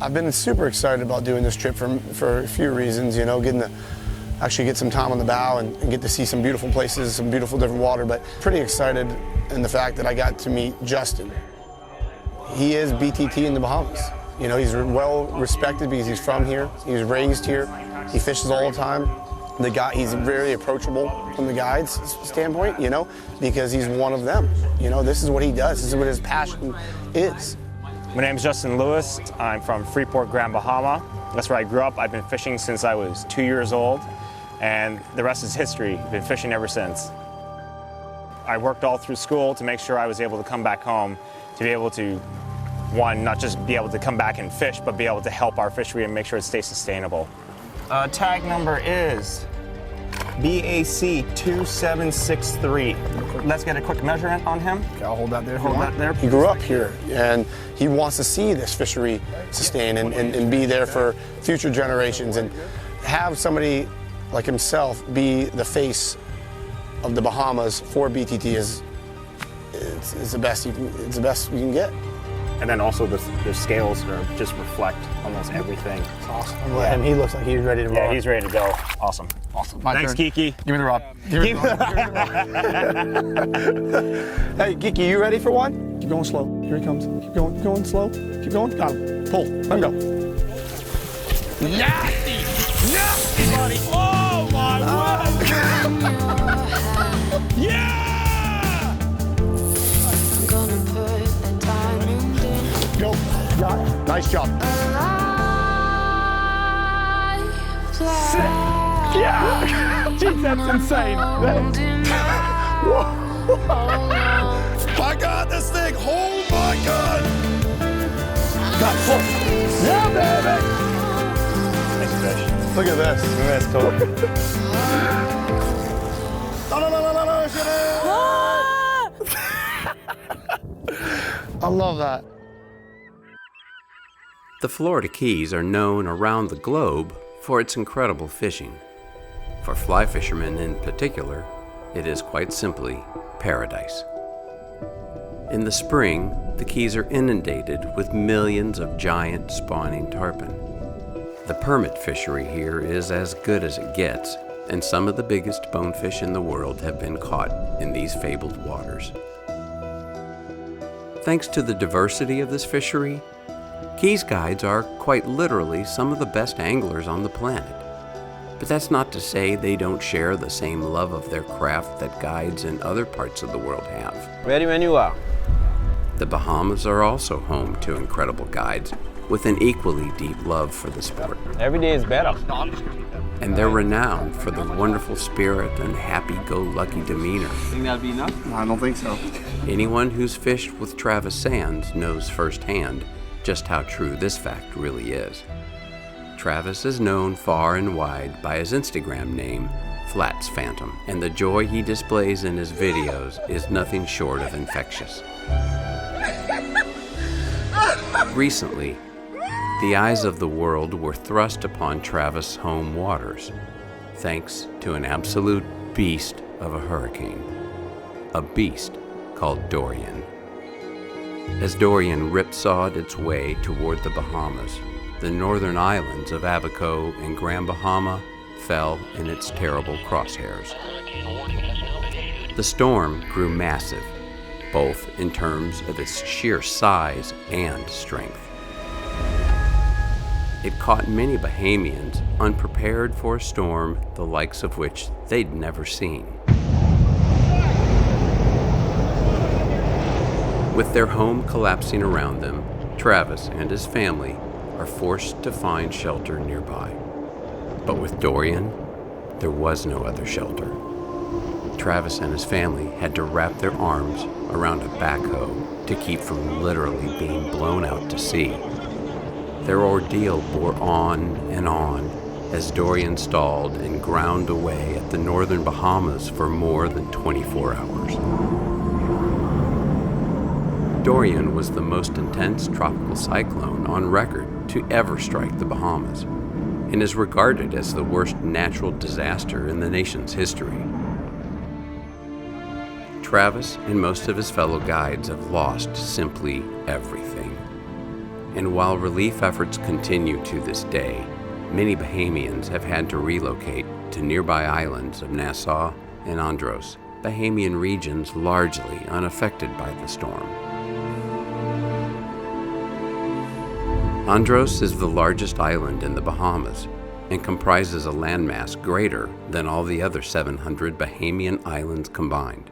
I've been super excited about doing this trip for a few reasons, you know, getting to actually get some time on the bow and get to see some beautiful places, some beautiful different water, but pretty excited in the fact that I got to meet Justin. He is BTT in the Bahamas. You know, he's well respected because he's from here, he was raised here, he fishes all the time. He's very approachable from the guide's standpoint, you know, because he's one of them. You know, this is what he does, this is what his passion is. My name's Justin Lewis. I'm from Freeport, Grand Bahama. That's where I grew up. I've been fishing since I was 2 years old, and the rest is history. I've been fishing ever since. I worked all through school to make sure I was able to come back home to be able to, one, not just be able to come back and fish, but be able to help our fishery and make sure it stays sustainable. Tag number is BAC 2763. Let's get a quick measurement on him. Okay, I'll hold that there. Hold that there. He grew up here, and he wants to see this fishery sustain and be there for future generations, and have somebody like himself be the face of the Bahamas for BTT is the best it's the best we can get. And then also the scales are just reflect almost everything. It's awesome. And he looks like he's ready to roll. Yeah, he's ready to go. Awesome. Awesome. Thanks, turn. Kiki. Give me the rod. Hey, Kiki, you ready for one? Keep going slow. Here he comes. Keep going slow. Keep going. Got him. Pull. Let him go. Nasty! Nasty, buddy! Oh, my word! Yeah! Go. Got it. Nice job. Yeah! Jeez, that's insane. Whoa. I got this thing. Oh my God. Got full. Yeah, baby. Nice fish. Look at this. Look at this total. I love that. The Florida Keys are known around the globe for its incredible fishing. For fly fishermen in particular, it is quite simply paradise. In the spring, the Keys are inundated with millions of giant spawning tarpon. The permit fishery here is as good as it gets, and some of the biggest bonefish in the world have been caught in these fabled waters. Thanks to the diversity of this fishery, Keys guides are quite literally some of the best anglers on the planet. But that's not to say they don't share the same love of their craft that guides in other parts of the world have. Ready when you are. The Bahamas are also home to incredible guides with an equally deep love for the sport. Every day is better. And they're renowned for their wonderful spirit and happy-go-lucky demeanor. Think that'd be enough? I don't think so. Anyone who's fished with Travis Sands knows firsthand just how true this fact really is. Travis is known far and wide by his Instagram name, Flats Phantom, and the joy he displays in his videos is nothing short of infectious. Recently, the eyes of the world were thrust upon Travis' home waters, thanks to an absolute beast of a hurricane, a beast called Dorian. As Dorian ripsawed its way toward the Bahamas, the northern islands of Abaco and Grand Bahama fell in its terrible crosshairs. The storm grew massive, both in terms of its sheer size and strength. It caught many Bahamians unprepared for a storm the likes of which they'd never seen. With their home collapsing around them, Travis and his family are forced to find shelter nearby. But with Dorian, there was no other shelter. Travis and his family had to wrap their arms around a backhoe to keep from literally being blown out to sea. Their ordeal bore on as Dorian stalled and ground away at the northern Bahamas for more than 24 hours. Dorian was the most intense tropical cyclone on record to ever strike the Bahamas, and is regarded as the worst natural disaster in the nation's history. Travis and most of his fellow guides have lost simply everything. And while relief efforts continue to this day, many Bahamians have had to relocate to nearby islands of Nassau and Andros, Bahamian regions largely unaffected by the storm. Andros is the largest island in the Bahamas and comprises a landmass greater than all the other 700 Bahamian islands combined.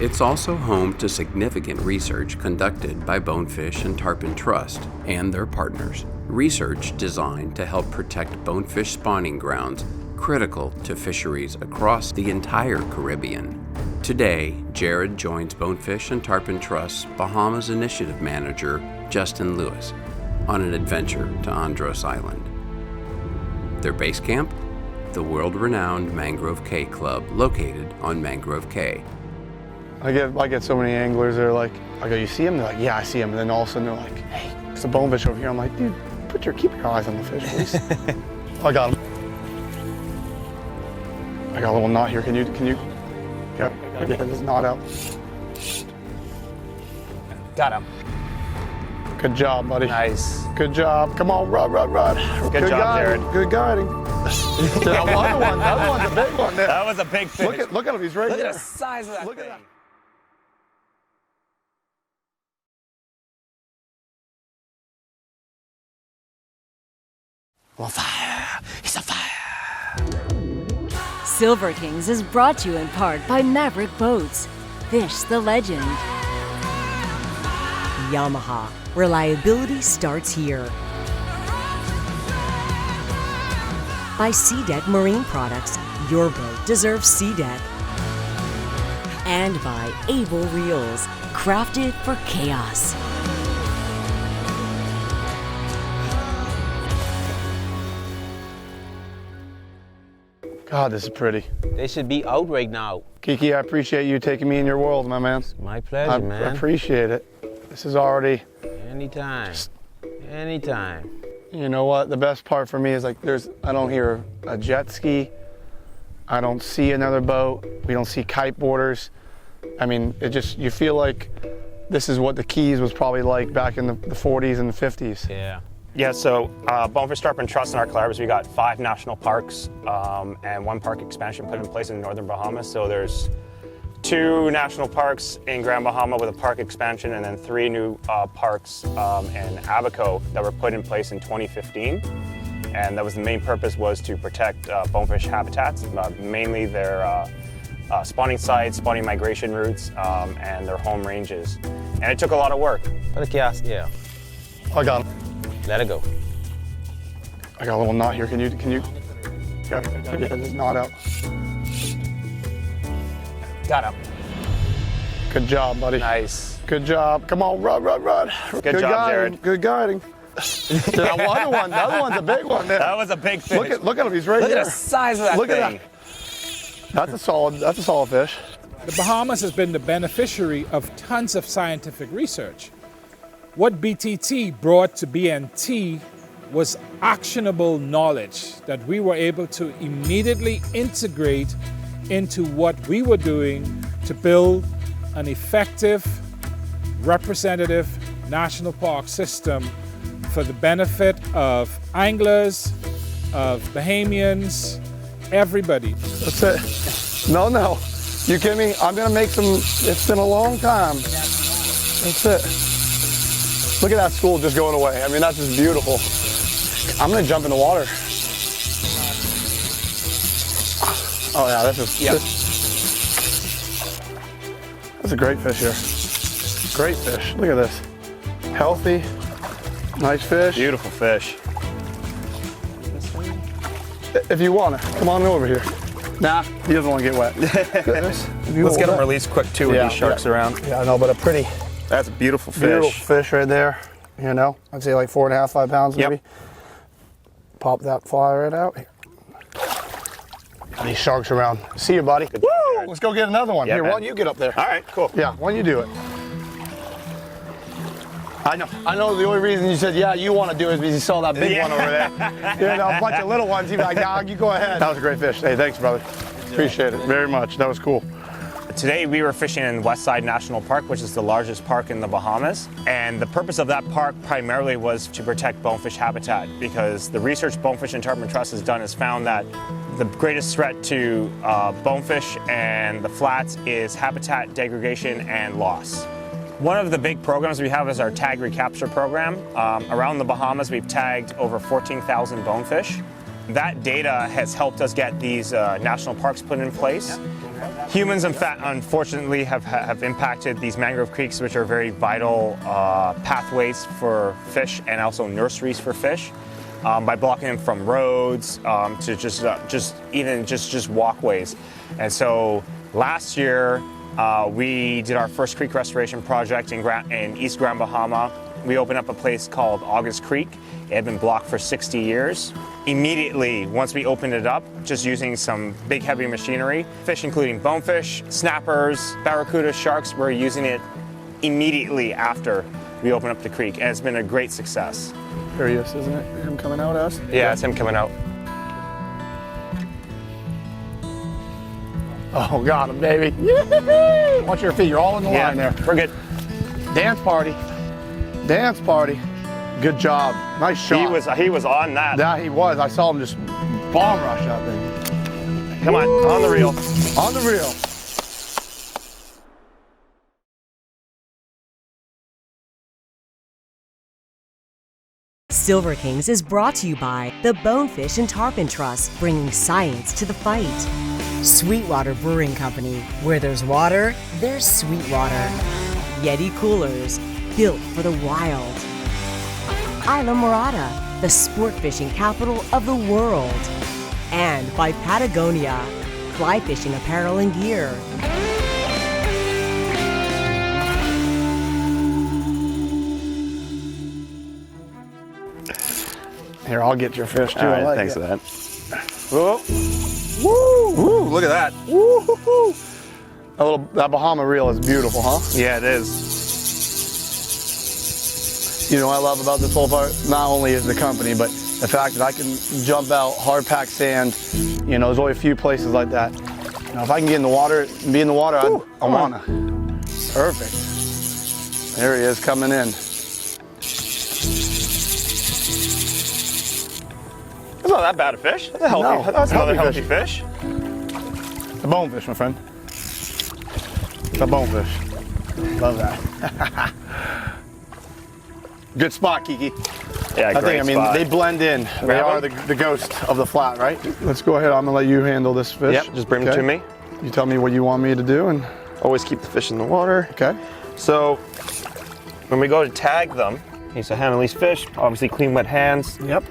It's also home to significant research conducted by Bonefish and Tarpon Trust and their partners, research designed to help protect bonefish spawning grounds critical to fisheries across the entire Caribbean. Today, Jared joins Bonefish and Tarpon Trust's Bahamas Initiative Manager, Justin Lewis, on an adventure to Andros Island. Their base camp? The world-renowned Mangrove Cay Club located on Mangrove Cay. I get so many anglers, they're like, I go, you see them? They're like, yeah, I see them. And then all of a sudden they're like, hey, it's a bonefish over here. I'm like, dude, keep your eyes on the fish, please. I got him. I got a little knot here. Can you? Yep, get this knot out. Got him. Good job, buddy. Nice. Good job. Come on, run. Good job, Jared. Good guiding. The other one's a big one there. That was a big fish. Look at him, he's right Look there. at the size of that Look thing. at that. On fire. He's on fire. Silver Kings is brought to you in part by Maverick Boats. Fish the legend. Yamaha. Reliability starts here. By SeaDeck Marine Products. Your boat deserves SeaDeck. And by Able Reels. Crafted for chaos. God, this is pretty. They should be out right now. Kiki, I appreciate you taking me in your world, my man. My pleasure, man. I appreciate it. This is already... Anytime. Anytime. You know what? The best part for me is like I don't hear a jet ski. I don't see another boat. We don't see kite boarders. I mean, you feel like this is what the Keys was probably like back in the 40s and the 50s. Yeah. Yeah, so Bonefish, Tarpon Trust and our collaborators, we got 5 national parks and 1 park expansion put in place in northern Bahamas. So there's 2 national parks in Grand Bahama with a park expansion, and then 3 new parks in Abaco that were put in place in 2015. And that was the main purpose was to protect bonefish habitats, mainly their spawning sites, spawning migration routes, and their home ranges. And it took a lot of work. Yeah. I got him. Let it go. I got a little knot here. Can you? Get this knot out. Got him. Good job, buddy. Nice. Good job. Come on, run. Good job, Jared. Good guiding. The other one's a big one there. That was a big fish. Look at him, he's right Look there. at the size of that Look thing. at that. That's a solid fish. The Bahamas has been the beneficiary of tons of scientific research. What BTT brought to BNT was actionable knowledge that we were able to immediately integrate into what we were doing to build an effective, representative national park system for the benefit of anglers, of Bahamians, everybody. That's it. No. You kidding me? I'm gonna make some, it's been a long time. That's it. Look at that school just going away. I mean, that's just beautiful. I'm gonna jump in the water. Oh yeah, that's a great fish here. Great fish. Look at this. Healthy, nice fish. Beautiful fish. If you want to, come on over here. Nah, he doesn't want to get wet. Let's get him released quick too with these sharks around. Yeah, I know, but a pretty, That's a beautiful fish. beautiful fish right there. You know, I'd say like 4.5, 5 pounds maybe. Yep. Pop that fly right out. Here. These sharks around. See you, buddy. Good Woo! job, Jared. Let's go get another one. Yeah, Here, man. why don't you get up there? All right, cool. Yeah, why don't you do it? I know the only reason you said, yeah, you want to do it is because you saw that big one over there. You know, a bunch of little ones. You'd be like, nah, you go ahead. That was a great fish. Hey, thanks, brother. Appreciate it very much. That was cool. Today we were fishing in Westside National Park, which is the largest park in the Bahamas. And the purpose of that park primarily was to protect bonefish habitat, because the research Bonefish and Tarpon Trust has done has found that the greatest threat to bonefish and the flats is habitat degradation and loss. One of the big programs we have is our tag recapture program. Around the Bahamas, we've tagged over 14,000 bonefish. That data has helped us get these national parks put in place. Humans, in fact, unfortunately, have impacted these mangrove creeks, which are very vital pathways for fish and also nurseries for fish, by blocking them from roads to just walkways. And so last year, we did our first creek restoration project in East Grand Bahama. We opened up a place called August Creek. It had been blocked for 60 years. Immediately, once we opened it up, just using some big heavy machinery, fish including bonefish, snappers, barracuda, sharks, we're using it immediately after we opened up the creek, and it's been a great success. There he is, isn't it? Him coming out at us? Yeah, it's him coming out. Oh, got him, baby. Yee-hoo-hoo! Watch your feet, you're all in the line there. We're good. Dance party. Dance party. Good job. Nice shot. He was on that. Yeah, he was. I saw him just bomb rush out there. Come on the reel. On the reel. Silver Kings is brought to you by the Bonefish and Tarpon Trust, bringing science to the fight. Sweetwater Brewing Company, where there's water, there's sweet water. Yeti Coolers, built for the wild. Isla Morada, the sport fishing capital of the world. And by Patagonia, fly fishing apparel and gear. Here, I'll get your fish too. All right, I like thanks it. for that. Whoa. Woo, look at that. Woo-hoo-hoo. That Bahama reel is beautiful, huh? Yeah, it is. You know what I love about this whole part? Not only is the company, but the fact that I can jump out hard packed sand. You know, there's only a few places like that. You know, if I can get in the water, be in the water, I wanna. Perfect. There he is coming in. That's not that bad a fish. That's a healthy, No, that's another healthy healthy fish. The bonefish, my friend. The bonefish. Love that. Good spot, Kiki. Yeah, great spot. They blend in. They Grab are them. the ghost of the flat, right? Let's go ahead. I'm gonna let you handle this fish. Yep, just bring them to me. You tell me what you want me to do, and Always keep the fish in the water. okay. So when we go to tag them, okay, so handle these fish, obviously clean wet hands. Yep.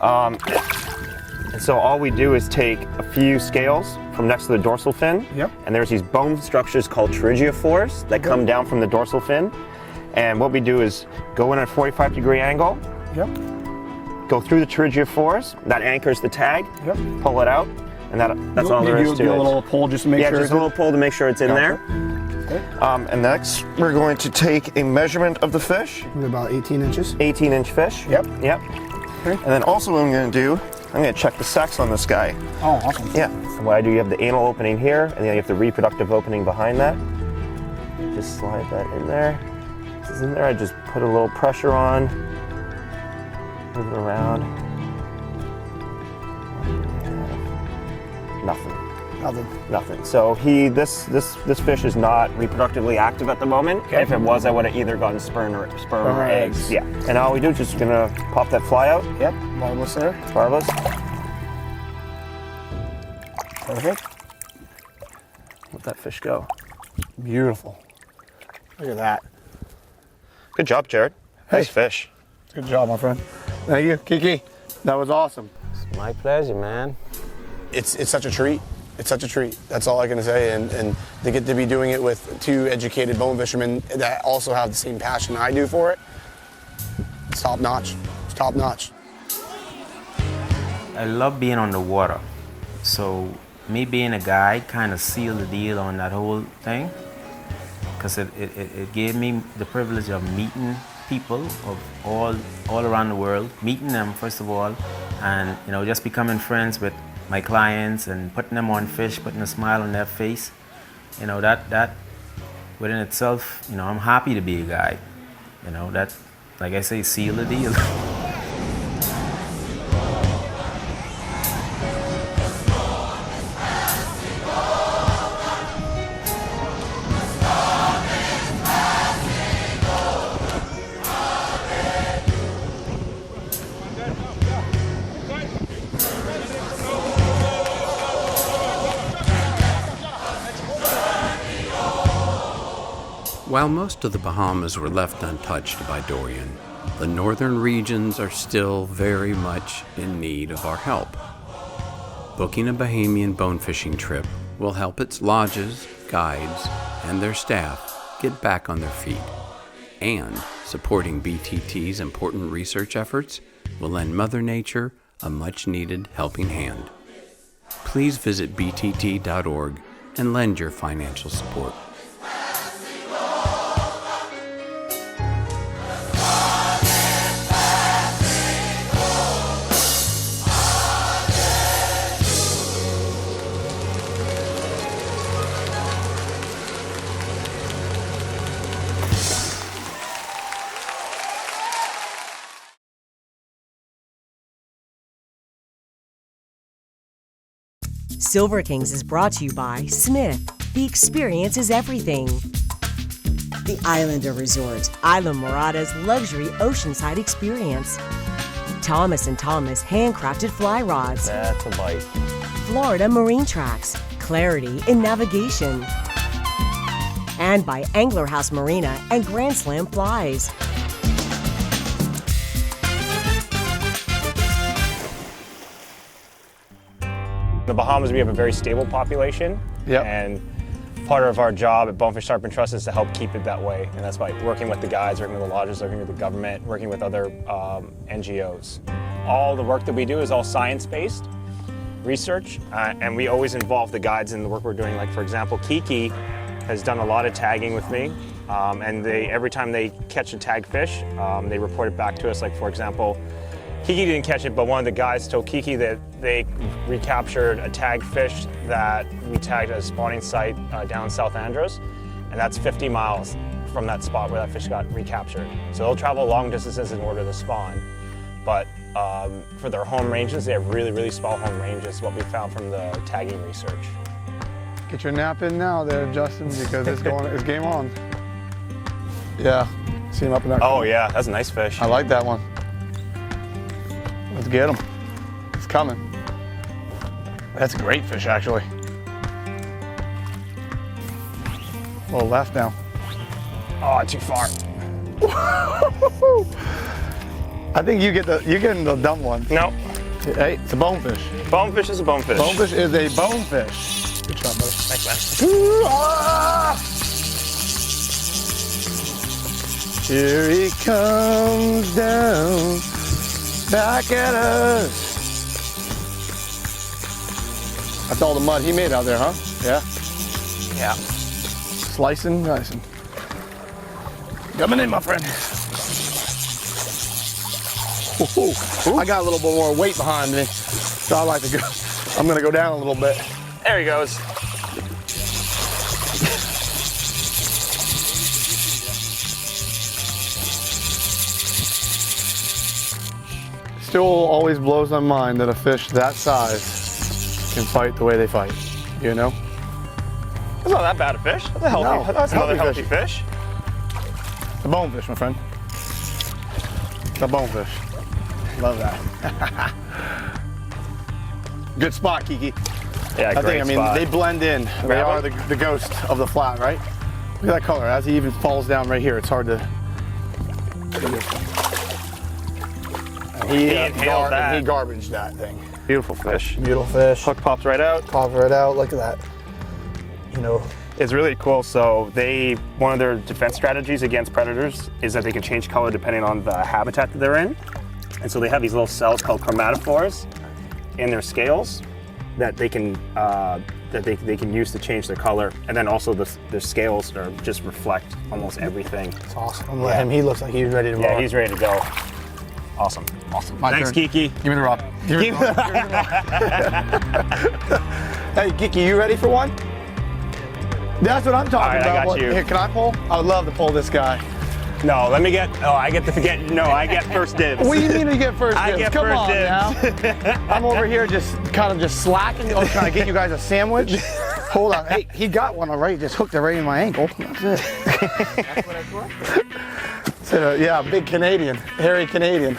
And so all we do is take a few scales from next to the dorsal fin. Yep. And there's these bone structures called pterygophores that come down from the dorsal fin. And what we do is go in at a 45-degree angle, Yep. go through the pterygophores, that anchors the tag, Yep. pull it out, and that's all there is to do it. a little pull just to make sure. Just a little pull to make sure it's in Gotcha. there. And next, we're going to take a measurement of the fish, About 18 inches. 18-inch fish. Yep. Yep. Okay. And then also what I'm going to do, I'm going to check the sex on this guy. Oh, awesome. Yeah. So what I do, you have the anal opening here, and then you have the reproductive opening behind that. Just slide that in there. This is in there. I just put a little pressure on, move it around. Nothing. Nothing. So this fish is not reproductively active at the moment. Okay. If it was, I would have either gotten sperm or eggs. eggs. Yeah. And all we do is just gonna pop that fly out. Yep. Marvelous there. Marvelous. Perfect. Let that fish go. Beautiful. Look at that. Good job, Jared. Nice fish. Good job, my friend. Thank you, Kiki. That was awesome. It's my pleasure, man. It's such a treat. It's such a treat. That's all I can say. And to get to be doing it with two educated bone fishermen that also have the same passion I do for it, it's top notch. It's top notch. I love being on the water. So me being a guide kind of sealed the deal on that whole thing, because it gave me the privilege of meeting people of all around the world, meeting them first of all, and just becoming friends with my clients and putting them on fish, putting a smile on their face. you know, that within itself, you know, I'm happy to be a guide. You know, that, like I say, seal the deal. While most of the Bahamas were left untouched by Dorian, the northern regions are still very much in need of our help. Booking a Bahamian bonefishing trip will help its lodges, guides, and their staff get back on their feet. And supporting BTT's important research efforts will lend Mother Nature a much-needed helping hand. Please visit btt.org and lend your financial support. Silver Kings is brought to you by Smith. The experience is everything. The Islander Resort, Isla Morada's luxury oceanside experience. Thomas & Thomas handcrafted fly rods. That's a bite. Florida Marine Tracks, clarity in navigation. And by Angler House Marina and Grand Slam Flies. In the Bahamas, we have a very stable population. Yep. And part of our job at Bonefish Tarpon Trust is to help keep it that way. And that's by working with the guides, working with the lodges, working with the government, working with other NGOs. All the work that we do is all science-based research, and we always involve the guides in the work we're doing. Like, for example, Kiki has done a lot of tagging with me, and every time they catch a tagged fish, they report it back to us. Like, for example, Kiki didn't catch it, but one of the guys told Kiki that they recaptured a tagged fish that we tagged at a spawning site down South Andros, and that's 50 miles from that spot where that fish got recaptured. So they'll travel long distances in order to spawn, but for their home ranges, they have really, really small home ranges, what we found from the tagging research. Get your nap in now there, Justin, because it's game on. Yeah, see him up in that Oh corner. yeah, that's a nice fish. I like that one. Let's get him. It's coming. That's a great fish, actually. A little left now. Oh, too far. I think you're getting the dumb one. No, Hey, it's a bonefish. bonefish is a bonefish. Bonefish is a bonefish. Good shot, brother. Thanks, man. Ooh, ah! Here he comes down, back at us. That's all the mud he made out there, huh? Yeah? Yeah. Slicing, dicing. Coming in, my friend. Ooh. I got a little bit more weight behind me, so I like to go. I'm gonna go down a little bit. There he goes. Still always blows my mind that a fish that size can fight the way they fight, you know? That's not that bad a fish. That's a healthy. No, That's another healthy healthy fish. It's a bonefish, my friend. It's a bonefish. Love that. Good spot, Kiki. Yeah, I great think, spot. they blend in. They Grab are him. the ghost of the flat, right? Look at that color. As he even falls down right here, it's hard to. And he inhaled that. He garbaged that thing. Beautiful fish. Beautiful fish. Hook pops right out. Pop right out. Look at that. You know. It's really cool. So one of their defense strategies against predators is that they can change color depending on the habitat that they're in. And so they have these little cells called chromatophores in their scales that they can use to change their color. And then also their scales are just reflect almost everything. It's awesome. I'm letting him. He looks like he's ready to roll. Yeah, he's ready to go. Awesome. Awesome. My Thanks, turn. Kiki. Give me the rock. Give me the rock. Hey, Kiki, you ready for one? That's what I'm talking All right, about. I got you. Here, can I pull? I would love to pull this guy. No, let me get. Oh, I get to forget. No, I get first dibs. What do you mean you get first dibs? I get Come first on dibs. now. I'm over here just kind of just slacking. Oh, trying to get you guys a sandwich. Hold on. Hey, he got one already. Just hooked it right in my ankle. That's it. That's what I thought. So, yeah, big Canadian, hairy Canadian.